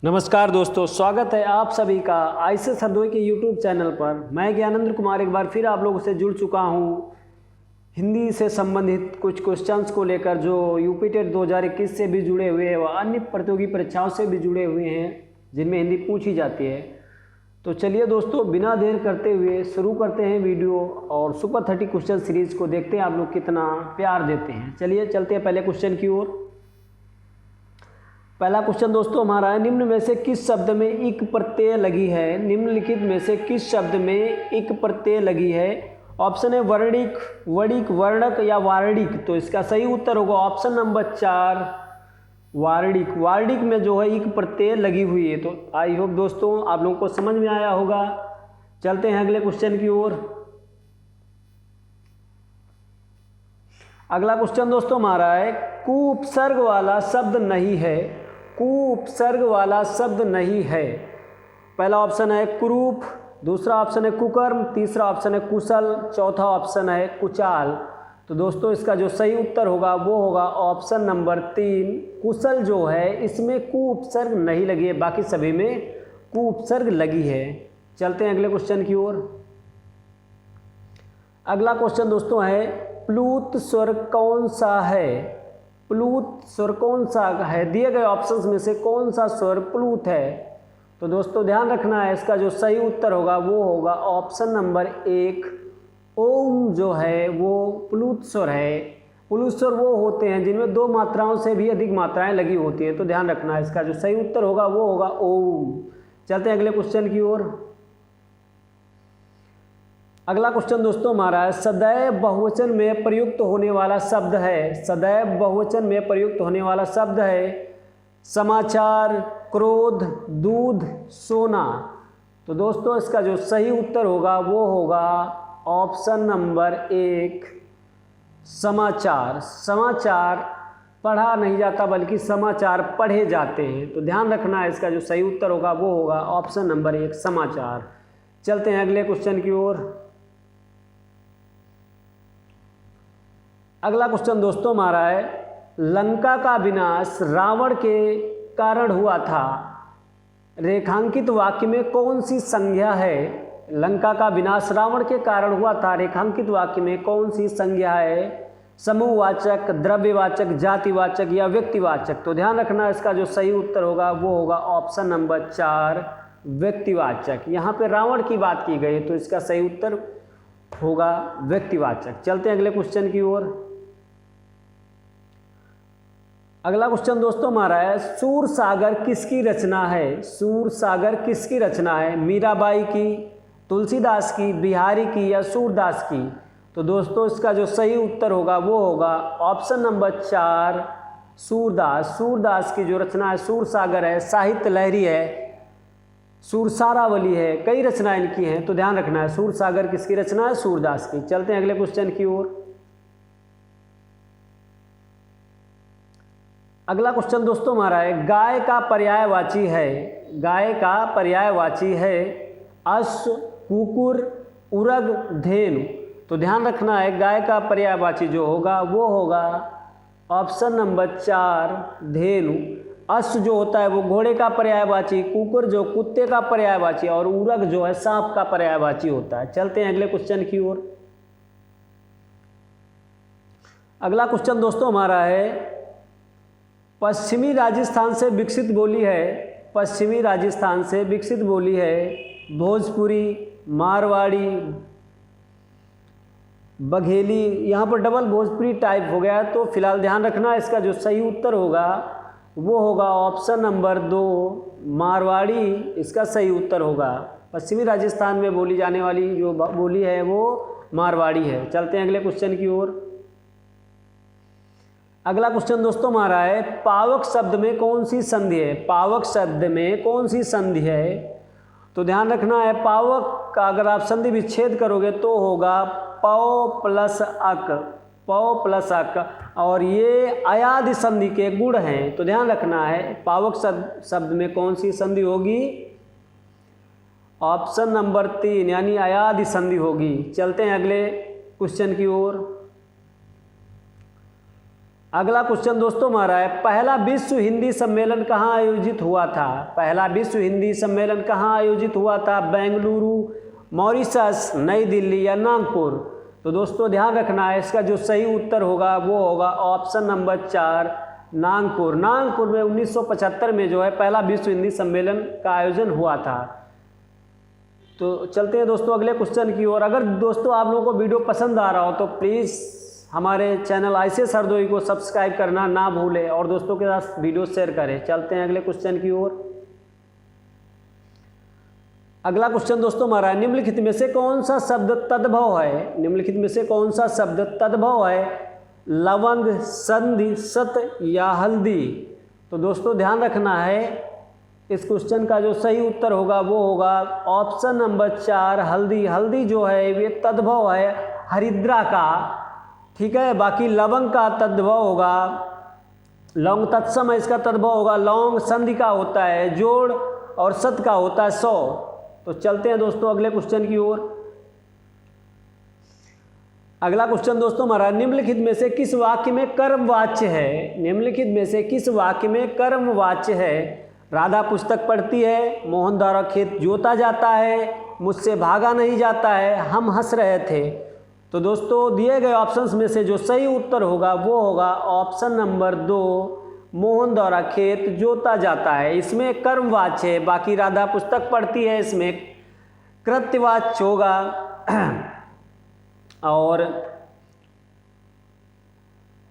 नमस्कार दोस्तों, स्वागत है आप सभी का आईसीएस हरदोई के यूट्यूब चैनल पर। मैं ज्ञानेंद्र कुमार एक बार फिर आप लोगों से जुड़ चुका हूं हिंदी से संबंधित कुछ क्वेश्चंस को लेकर, जो यूपी टेट 2021 से भी जुड़े हुए हैं व अन्य प्रतियोगी परीक्षाओं से भी जुड़े हुए हैं जिनमें हिंदी पूछी जाती है। तो चलिए दोस्तों, बिना देर करते हुए शुरू करते हैं वीडियो और सुपर 30 क्वेश्चन सीरीज़ को। देखते हैं आप लोग कितना प्यार देते हैं। चलिए चलते हैं पहले क्वेश्चन की ओर। पहला क्वेश्चन दोस्तों हमारा है, निम्न में से किस शब्द में इक प्रत्यय लगी है? निम्नलिखित में से किस शब्द में इक प्रत्यय लगी है? ऑप्शन है वर्णिक, वणिक, वर्णक या वार्णिक। तो इसका सही उत्तर होगा ऑप्शन नंबर 4 वार्णिक। वार्णिक में जो है इक प्रत्यय लगी हुई है। तो आई होप दोस्तों आप लोगों को समझ में आया होगा। चलते हैं अगले क्वेश्चन की ओर। अगला क्वेश्चन दोस्तों हमारा है, कु उपसर्ग वाला शब्द नहीं है। कु उपसर्ग वाला शब्द नहीं है। पहला ऑप्शन है कुरूप, दूसरा ऑप्शन है कुकर्म, तीसरा ऑप्शन है कुशल, चौथा ऑप्शन है कुचाल। तो दोस्तों इसका जो सही उत्तर होगा वो होगा ऑप्शन नंबर 3 कुशल। जो है इसमें कु उपसर्ग नहीं लगी है, बाकी सभी में कु उपसर्ग लगी है। चलते हैं अगले क्वेश्चन की ओर। अगला क्वेश्चन दोस्तों है, प्लूत स्वर कौन सा है? प्लूत स्वर कौन सा है? दिए गए ऑप्शंस में से कौन सा स्वर प्लूत है? तो दोस्तों ध्यान रखना है, इसका जो सही उत्तर होगा वो होगा ऑप्शन नंबर 1 ओम। जो है वो प्लूत स्वर है। प्लूत स्वर वो होते हैं जिनमें 2 मात्राओं से भी अधिक मात्राएं लगी होती हैं। तो ध्यान रखना है, इसका जो सही उत्तर होगा वो होगा ओम। चलते हैं अगले क्वेश्चन की ओर। अगला क्वेश्चन दोस्तों हमारा है, सदैव बहुवचन में प्रयुक्त होने वाला शब्द है। सदैव बहुवचन में प्रयुक्त होने वाला शब्द है समाचार, क्रोध, दूध, सोना। तो दोस्तों इसका जो सही उत्तर होगा वो होगा ऑप्शन नंबर 1 समाचार। समाचार पढ़ा नहीं जाता बल्कि समाचार पढ़े जाते हैं। तो ध्यान रखना है, इसका जो सही उत्तर होगा वो होगा ऑप्शन नंबर 1 समाचार। चलते हैं अगले क्वेश्चन की ओर। अगला क्वेश्चन दोस्तों हमारा है, लंका का विनाश रावण के कारण हुआ था। रेखांकित वाक्य में कौन सी संज्ञा है? लंका का विनाश रावण के कारण हुआ था, रेखांकित वाक्य में कौन सी संज्ञा है? समूहवाचक, द्रव्यवाचक, जातिवाचक या व्यक्तिवाचक। तो ध्यान रखना, इसका जो सही उत्तर होगा वो होगा ऑप्शन नंबर 4 व्यक्तिवाचक। यहाँ पे रावण की बात की गई है तो इसका सही उत्तर होगा व्यक्तिवाचक। चलते हैं अगले क्वेश्चन की ओर। अगला क्वेश्चन दोस्तों हमारा है, सूर सागर किसकी रचना है? सूर सागर किसकी रचना है? मीराबाई की, तुलसीदास की, बिहारी की या सूरदास की? तो दोस्तों इसका जो सही उत्तर होगा वो होगा ऑप्शन नंबर 4 सूरदास। सूरदास की जो रचना है सूर सागर है, साहित्य लहरी है, सूरसारावली है, कई रचनाएं इनकी हैं। तो ध्यान रखना है, सूर सागर किसकी रचना है? सूरदास की। चलते हैं अगले क्वेश्चन की ओर। अगला क्वेश्चन दोस्तों हमारा है, गाय का पर्यायवाची है। गाय का पर्यायवाची है अश्व, कुकुर, उरग, धेनु। तो ध्यान रखना है, गाय का पर्यायवाची जो होगा वो होगा ऑप्शन नंबर 4 धेनु। अश्व जो होता है वो घोड़े का पर्यायवाची, कुकुर जो कुत्ते का पर्यायवाची और उरग जो है सांप का पर्यायवाची होता है। चलते हैं अगले क्वेश्चन की ओर। अगला क्वेश्चन दोस्तों हमारा है, पश्चिमी राजस्थान से विकसित बोली है। पश्चिमी राजस्थान से विकसित बोली है भोजपुरी, मारवाड़ी, बघेली। यहाँ पर डबल भोजपुरी टाइप हो गया। तो फिलहाल ध्यान रखना, इसका जो सही उत्तर होगा वो होगा ऑप्शन नंबर 2 मारवाड़ी। इसका सही उत्तर होगा। पश्चिमी राजस्थान में बोली जाने वाली जो बोली है वो मारवाड़ी है। चलते हैं अगले क्वेश्चन की ओर। अगला क्वेश्चन दोस्तों हमारा है, पावक शब्द में कौन सी संधि है? पावक शब्द में कौन सी संधि है? तो ध्यान रखना है, पावक का अगर आप संधि विच्छेद करोगे तो होगा पौ प्लस अक, पौ प्लस अक, और ये अयादि संधि के गुण हैं। तो ध्यान रखना है, पावक शब्द में कौन सी संधि होगी? ऑप्शन नंबर 3 यानी अयादि संधि होगी। चलते हैं अगले क्वेश्चन की ओर। अगला क्वेश्चन दोस्तों हमारा है, पहला विश्व हिंदी सम्मेलन कहाँ आयोजित हुआ था? पहला विश्व हिंदी सम्मेलन कहाँ आयोजित हुआ था? बेंगलुरु, मॉरिशस, नई दिल्ली या नागपुर? तो दोस्तों ध्यान रखना है, इसका जो सही उत्तर होगा वो होगा ऑप्शन नंबर 4, नागपुर। नागपुर में 1975 में जो है पहला विश्व हिंदी सम्मेलन का आयोजन हुआ था। तो चलते हैं दोस्तों अगले क्वेश्चन की ओर। अगर दोस्तों आप लोगों को वीडियो पसंद आ रहा हो तो प्लीज़ हमारे चैनल आईसीएस हरदोई को सब्सक्राइब करना ना भूलें और दोस्तों के साथ वीडियो शेयर करें। चलते हैं अगले क्वेश्चन की ओर। अगला क्वेश्चन दोस्तों हमारा है, निम्नलिखित में से कौन सा शब्द तद्भव है? निम्नलिखित में से कौन सा शब्द तद्भव है? लवंग, संधि, सत या हल्दी? तो दोस्तों ध्यान रखना है, इस क्वेश्चन का जो सही उत्तर होगा वो होगा ऑप्शन नंबर 4, हल्दी। हल्दी जो है ये तद्भव है हरिद्रा का, ठीक है। बाकी लवंग का तद्भव होगा, लौंग तत्सम है, इसका तद्भव होगा लौंग। संधि का होता है जोड़ और सत का होता है 100। तो चलते हैं दोस्तों अगले क्वेश्चन की ओर। अगला क्वेश्चन दोस्तों हमारा, निम्नलिखित में से किस वाक्य में कर्मवाच्य है? निम्नलिखित में से किस वाक्य में कर्मवाच्य है? राधा पुस्तक पढ़ती है, मोहन द्वारा खेत जोता जाता है, मुझसे भागा नहीं जाता है, हम हंस रहे थे। तो दोस्तों दिए गए ऑप्शंस में से जो सही उत्तर होगा वो होगा ऑप्शन नंबर 2, मोहन द्वारा खेत जोता जाता है। इसमें कर्मवाच्य है, बाकी राधा पुस्तक पढ़ती है इसमें कृत्यवाच्य होगा और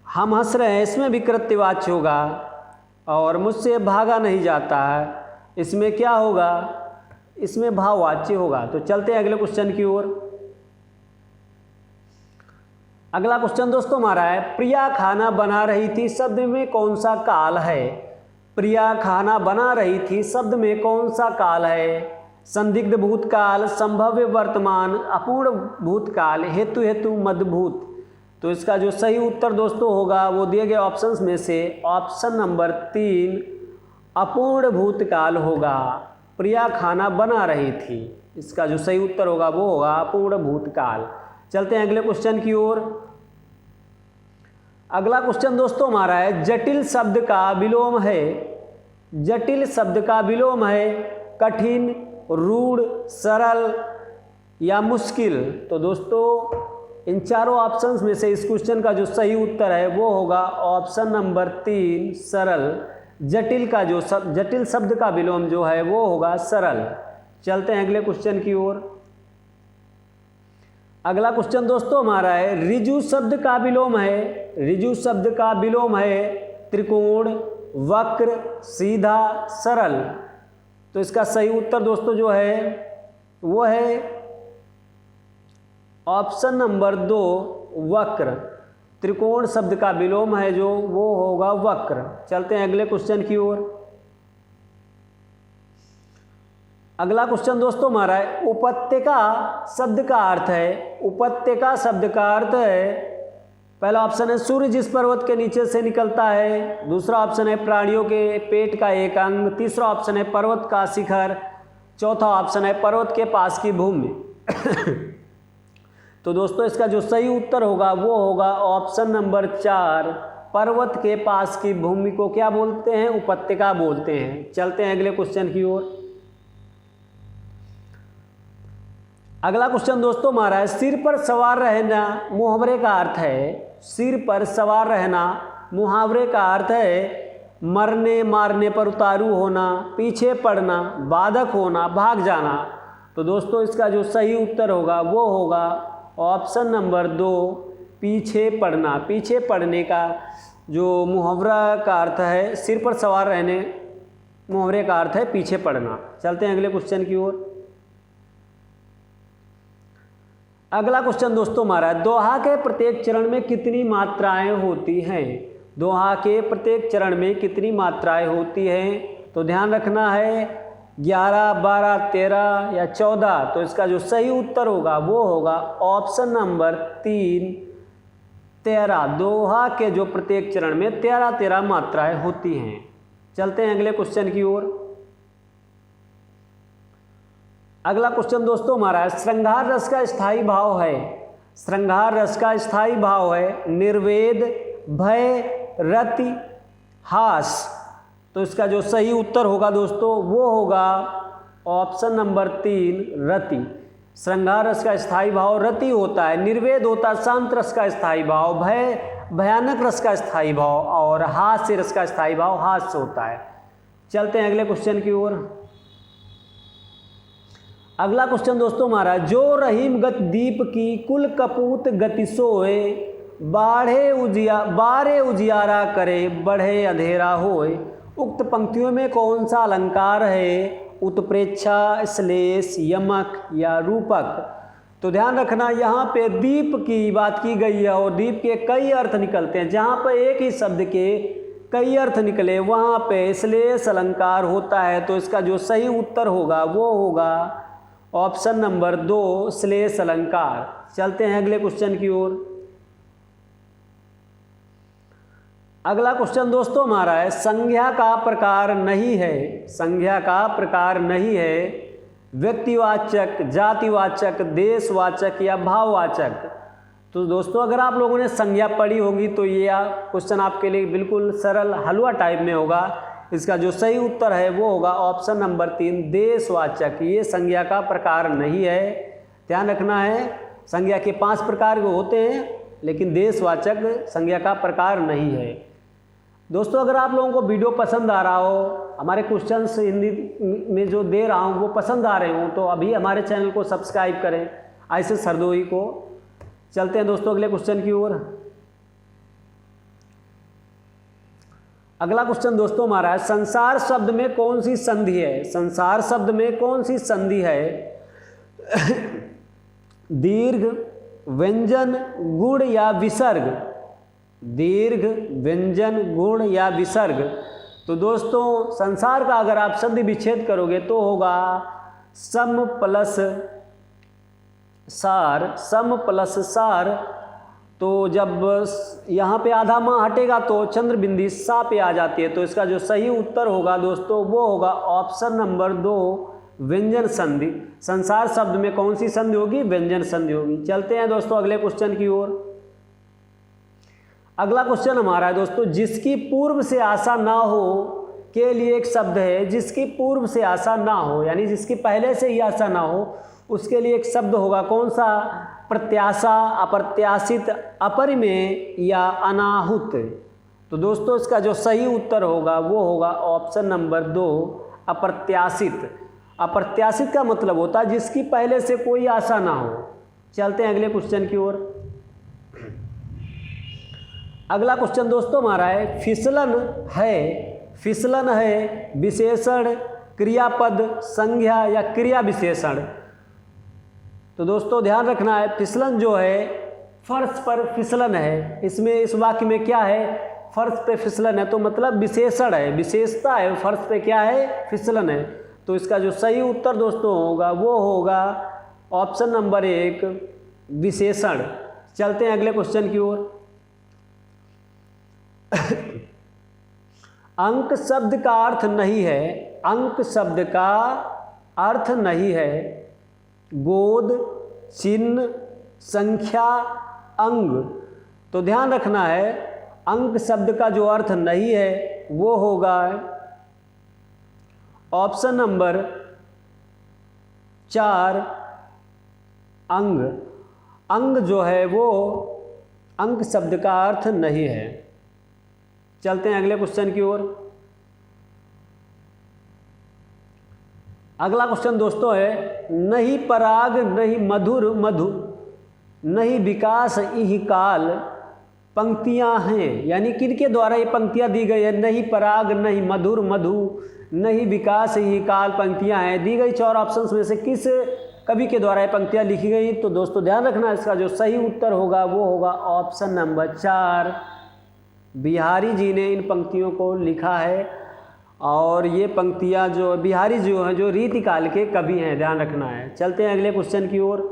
हम हंस रहे हैं इसमें भी कृत्यवाच्य होगा और मुझसे भागा नहीं जाता है इसमें क्या होगा? इसमें भाववाच्य होगा। तो चलते हैं अगले क्वेश्चन की ओर। अगला क्वेश्चन दोस्तों हमारा है, प्रिया खाना बना रही थी शब्द में कौन सा काल है? प्रिया खाना बना रही थी शब्द में कौन सा काल है? संदिग्ध भूतकाल, संभाव्य वर्तमान, अपूर्ण भूतकाल, हेतु हेतु मध्यभूत? तो इसका जो सही उत्तर दोस्तों होगा वो दिए गए ऑप्शंस में से ऑप्शन नंबर 3, अपूर्ण भूतकाल होगा। प्रिया खाना बना रही थी, इसका जो सही उत्तर होगा वो होगा अपूर्ण भूतकाल। चलते हैं अगले क्वेश्चन की ओर। अगला क्वेश्चन दोस्तों हमारा है, जटिल शब्द का विलोम है। जटिल शब्द का विलोम है कठिन, रूढ़, सरल या मुश्किल? तो दोस्तों इन चारों ऑप्शंस में से इस क्वेश्चन का जो सही उत्तर है वो होगा ऑप्शन नंबर 3, सरल। जटिल का जो जटिल शब्द का विलोम जो है वो होगा सरल। चलते हैं अगले क्वेश्चन की ओर। अगला क्वेश्चन दोस्तों हमारा है, ऋजु शब्द का विलोम है। ऋजु शब्द का विलोम है त्रिकोण, वक्र, सीधा, सरल? तो इसका सही उत्तर दोस्तों जो है वो है ऑप्शन नंबर 2, वक्र। त्रिकोण शब्द का विलोम है जो वो होगा वक्र। चलते हैं अगले क्वेश्चन की ओर। अगला क्वेश्चन दोस्तों हमारा है, उपत्यका शब्द का अर्थ है। उपत्यका शब्द का अर्थ है, पहला ऑप्शन है सूर्य जिस पर्वत के नीचे से निकलता है, दूसरा ऑप्शन है प्राणियों के पेट का एक अंग, तीसरा ऑप्शन है पर्वत का शिखर, चौथा ऑप्शन है पर्वत के पास की भूमि। तो दोस्तों इसका जो सही उत्तर होगा वो होगा ऑप्शन नंबर 4, पर्वत के पास की भूमि को क्या बोलते हैं? उपत्यका बोलते हैं। चलते हैं अगले क्वेश्चन की ओर। अगला क्वेश्चन दोस्तों हमारा है, सिर पर सवार रहना मुहावरे का अर्थ है। सिर पर सवार रहना मुहावरे का अर्थ है मरने मारने पर उतारू होना, पीछे पड़ना, बाधक होना, भाग जाना। तो दोस्तों इसका जो सही उत्तर होगा वो होगा ऑप्शन नंबर 2, पीछे पड़ना। पीछे पड़ने का जो मुहावरा का अर्थ है, सिर पर सवार रहने मुहावरे का अर्थ है पीछे पड़ना। चलते हैं अगले क्वेश्चन की ओर। अगला क्वेश्चन दोस्तों हमारा है, दोहा के प्रत्येक चरण में कितनी मात्राएं होती हैं? दोहा के प्रत्येक चरण में कितनी मात्राएं होती हैं? तो ध्यान रखना है 11, 12, 13 या 14। तो इसका जो सही उत्तर होगा वो होगा ऑप्शन नंबर 3, 13। दोहा के जो प्रत्येक चरण में 13 मात्राएं होती हैं। चलते हैं अगले क्वेश्चन की ओर। अगला क्वेश्चन दोस्तों हमारा है, श्रृंगार रस का स्थायी भाव है। श्रृंगार रस का स्थायी भाव है निर्वेद, भय, रति, हास। तो इसका जो सही उत्तर होगा दोस्तों वो होगा ऑप्शन नंबर 3 रति। श्रृंगार रस का स्थायी भाव रति होता है, निर्वेद होता है शांत रस का स्थायी भाव, भय भयानक रस का स्थायी भाव, और हास्य रस का स्थायी भाव हास्य होता है। चलते हैं अगले क्वेश्चन की ओर। अगला क्वेश्चन दोस्तों हमारा, जो रहीम गत दीप की कुल कपूत गति सोए, बारे उजियारा करे बढ़े अंधेरा होए। उक्त पंक्तियों में कौन सा अलंकार है? उत्प्रेक्षा, श्लेष, यमक या रूपक। तो ध्यान रखना यहाँ पे दीप की बात की गई है और दीप के कई अर्थ निकलते हैं। जहाँ पर एक ही शब्द के कई अर्थ निकले वहाँ पे श्लेष अलंकार होता है। तो इसका जो सही उत्तर होगा वो होगा ऑप्शन नंबर 2 श्लेष अलंकार। चलते हैं अगले क्वेश्चन की ओर। अगला क्वेश्चन दोस्तों हमारा है, संज्ञा का प्रकार नहीं है, संज्ञा का प्रकार नहीं है व्यक्तिवाचक, जातिवाचक, देशवाचक या भाववाचक। तो दोस्तों अगर आप लोगों ने संज्ञा पढ़ी होगी तो ये क्वेश्चन आपके लिए बिल्कुल सरल हलवा टाइप में होगा। इसका जो सही उत्तर है वो होगा ऑप्शन नंबर 3 देशवाचक। ये संज्ञा का प्रकार नहीं है, ध्यान रखना है। संज्ञा के 5 प्रकार के होते हैं लेकिन देशवाचक संज्ञा का प्रकार नहीं है। दोस्तों अगर आप लोगों को वीडियो पसंद आ रहा हो, हमारे क्वेश्चंस हिंदी में जो दे रहा हूँ वो पसंद आ रहे हों तो अभी हमारे चैनल को सब्सक्राइब करें ऐसे सरदोई को। चलते हैं दोस्तों अगले क्वेश्चन की ओर। अगला क्वेश्चन दोस्तों हमारा है, संसार शब्द में कौन सी संधि है? संसार शब्द में कौन सी संधि है? दीर्घ, व्यंजन, गुण या विसर्ग? दीर्घ, व्यंजन, गुण या विसर्ग? तो दोस्तों संसार का अगर आप संधि विच्छेद करोगे तो होगा सम प्लस सार, सम प्लस सार। तो जब यहाँ पे आधा माँ हटेगा तो चंद्र बिंदी सा पे आ जाती है। तो इसका जो सही उत्तर होगा दोस्तों वो होगा ऑप्शन नंबर 2 व्यंजन संधि। संसार शब्द में कौन सी संधि होगी? व्यंजन संधि होगी। चलते हैं दोस्तों अगले क्वेश्चन की ओर। अगला क्वेश्चन हमारा है दोस्तों, जिसकी पूर्व से आशा ना हो के लिए एक शब्द है। जिसकी पूर्व से आशा ना हो यानी जिसकी पहले से ही आशा ना हो उसके लिए एक शब्द होगा, कौन सा? प्रत्याशा, अप्रत्याशित, अपरिमेय या अनाहुत। तो दोस्तों इसका जो सही उत्तर होगा वो होगा ऑप्शन नंबर 2 अप्रत्याशित। अप्रत्याशित का मतलब होता है जिसकी पहले से कोई आशा ना हो। चलते हैं अगले क्वेश्चन की ओर। अगला क्वेश्चन दोस्तों हमारा है, फिसलन है। फिसलन है विशेषण, क्रियापद, संज्ञा या क्रिया विशेषण? तो दोस्तों ध्यान रखना है, फिसलन जो है फर्श पर फिसलन है। इसमें इस वाक्य में क्या है? फर्श पे फिसलन है तो मतलब विशेषण है, विशेषता है। फर्श पे क्या है? फिसलन है। तो इसका जो सही उत्तर दोस्तों होगा वो होगा ऑप्शन नंबर 1 विशेषण। चलते हैं अगले क्वेश्चन की ओर। अंक शब्द का अर्थ नहीं है, अंक शब्द का अर्थ नहीं है गोद, चिन्ह, संख्या, अंग। तो ध्यान रखना है, अंक शब्द का जो अर्थ नहीं है वो होगा ऑप्शन नंबर 4 अंग। अंग जो है वो अंक शब्द का अर्थ नहीं है। चलते हैं अगले क्वेश्चन की ओर। अगला क्वेश्चन दोस्तों है, नहीं पराग नहीं मधुर मधु नहीं विकास इह काल पंक्तियां हैं। यानी किनके द्वारा ये पंक्तियां दी गई है? नहीं पराग, नहीं मधुर मधु, नहीं विकास इह काल पंक्तियां हैं। दी गई 4 ऑप्शंस में से किस कवि के द्वारा ये पंक्तियां लिखी गई? तो दोस्तों ध्यान रखना, इसका जो सही उत्तर होगा वो होगा ऑप्शन नंबर 4 बिहारी जी ने इन पंक्तियों को लिखा है। और ये पंक्तियाँ जो बिहारी जो हैं जो रीतिकाल के कवि हैं, ध्यान रखना है। चलते हैं अगले क्वेश्चन की ओर।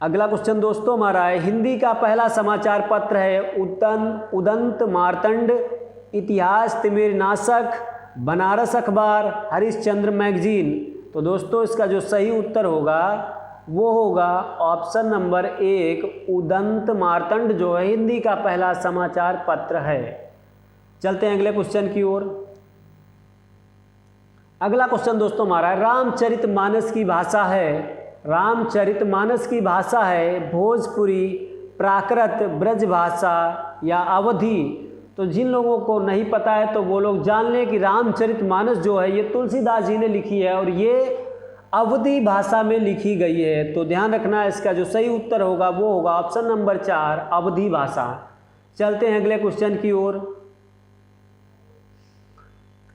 अगला क्वेश्चन दोस्तों हमारा है, हिंदी का पहला समाचार पत्र है उदंत मार्तंड, इतिहास तिमिर नाशक, बनारस अखबार, हरिश्चंद्र मैगजीन। तो दोस्तों इसका जो सही उत्तर होगा वो होगा ऑप्शन नंबर 1 उदंत मार्तंड जो है हिंदी का पहला समाचार पत्र है। चलते हैं अगले क्वेश्चन की ओर। अगला क्वेश्चन दोस्तों हमारा रामचरितमानस की भाषा है, रामचरितमानस की भाषा है भोजपुरी, प्राकृत, ब्रजभाषा या अवधी। तो जिन लोगों को नहीं पता है तो वो लोग जान लें कि रामचरितमानस जो है ये तुलसीदास जी ने लिखी है और ये अवधी भाषा में लिखी गई है। तो ध्यान रखना इसका जो सही उत्तर होगा वो होगा ऑप्शन नंबर 4 अवधी भाषा। चलते हैं अगले क्वेश्चन की ओर।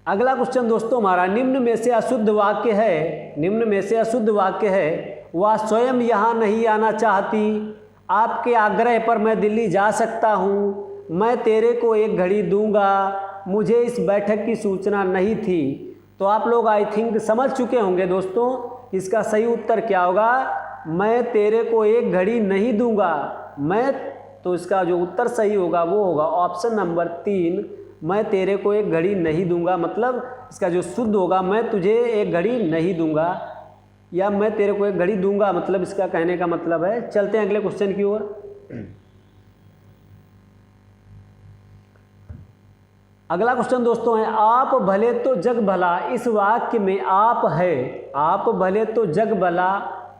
अगला क्वेश्चन दोस्तों हमारा निम्न में से अशुद्ध वाक्य है, निम्न में से अशुद्ध वाक्य है वह स्वयं यहाँ नहीं आना चाहती, आपके आग्रह पर मैं दिल्ली जा सकता हूँ, मैं तेरे को एक घड़ी दूंगा, मुझे इस बैठक की सूचना नहीं थी। तो आप लोग आई थिंक समझ चुके होंगे दोस्तों इसका सही उत्तर क्या होगा, मैं तेरे को एक घड़ी नहीं दूंगा। तो इसका जो उत्तर सही होगा वो होगा ऑप्शन नंबर 3 मैं तेरे को एक घड़ी नहीं दूंगा। मतलब इसका जो शुद्ध होगा मैं तुझे एक घड़ी नहीं दूंगा या मैं तेरे को एक घड़ी दूंगा, मतलब इसका कहने का मतलब है। चलते हैं अगले क्वेश्चन की ओर। अगला क्वेश्चन दोस्तों है आप भले तो जग भला, इस वाक्य में आप है, आप भले तो जग भला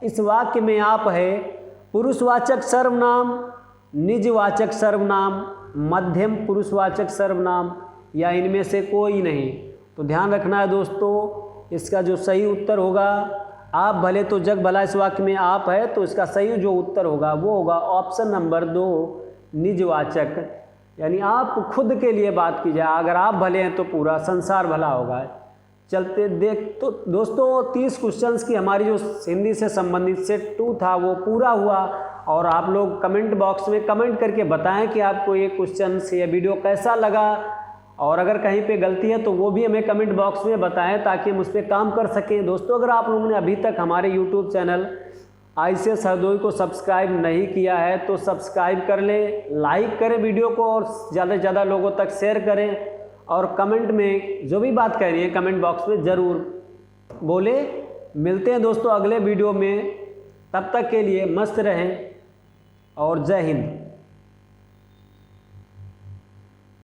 इस वाक्य में आप है पुरुषवाचक सर्वनाम, निजवाचक सर्वनाम, मध्यम पुरुषवाचक सर्वनाम या इनमें से कोई नहीं। तो ध्यान रखना है दोस्तों इसका जो सही उत्तर होगा आप भले तो जग भला इस वाक्य में आप है, तो इसका सही जो उत्तर होगा वो होगा ऑप्शन नंबर 2 निजवाचक, यानी आप खुद के लिए बात की जाए। अगर आप भले हैं तो पूरा संसार भला होगा। चलते देख तो दोस्तों 30 क्वेश्चंस की हमारी जो हिंदी से संबंधित सेट 2 था वो पूरा हुआ और आप लोग कमेंट बॉक्स में कमेंट करके बताएं कि आपको ये क्वेश्चन ये वीडियो कैसा लगा और अगर कहीं पे गलती है तो वो भी हमें कमेंट बॉक्स में बताएं ताकि हम उस पर काम कर सकें। दोस्तों अगर आप लोगों ने अभी तक हमारे यूट्यूब चैनल ICS हरदोई को सब्सक्राइब नहीं किया है तो सब्सक्राइब कर लें, लाइक करें वीडियो को और ज़्यादा से ज़्यादा लोगों तक शेयर करें और कमेंट में जो भी बात कह रही है कमेंट बॉक्स में ज़रूर बोले। मिलते हैं दोस्तों अगले वीडियो में, तब तक के लिए मस्त रहें और जय हिंद।